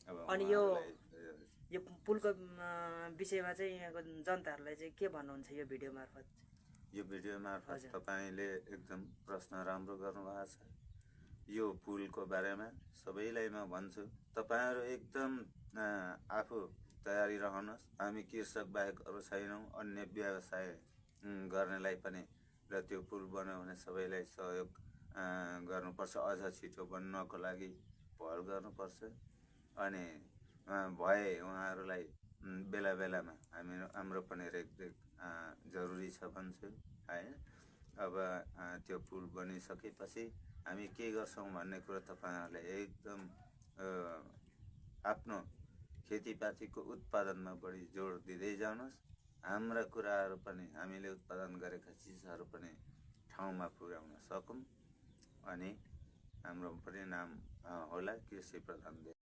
अब अनि उहाँहरूलाई यो पुलको विषयमा चाहिँ यहाँको जनताहरूलाई चाहिँ के भन्नुहुन्छ यो भिडियो मार्फत? यो भिडियो मार्फत हजुर। तपाईँले एकदम प्रश्न राम्रो गर्नुभएको छ। यो पुलको बारेमा सबैलाई म भन्छु, तपाईँहरू एकदम आफू तयारी रहनुहोस्। हामी कृषक बाहेक अरू छैनौँ, अन्य व्यवसाय गर्नेलाई पनि र त्यो पुल बनाउने सबैलाई सहयोग गर्नुपर्छ। अझ छिटो बन्नको लागि पहल गर्नुपर्छ। अनि भए उहाँहरूलाई बेला बेलामा हाम्रो पनि रेखदेख जरुरी छ भन्छु है। अब त्यो पुल बनिसकेपछि हामी के गर्छौँ भन्ने कुरो तपाईँहरूले एकदम आफ्नो खेतीपातीको उत्पादनमा बढी जोड दिँदै जानुहोस्। हाम्रा कुराहरू पनि हामीले उत्पादन गरेका चिजहरू पनि ठाउँमा पुर्याउन सकौँ अनि हाम्रो परिणाम होला कृषि प्रधान देश।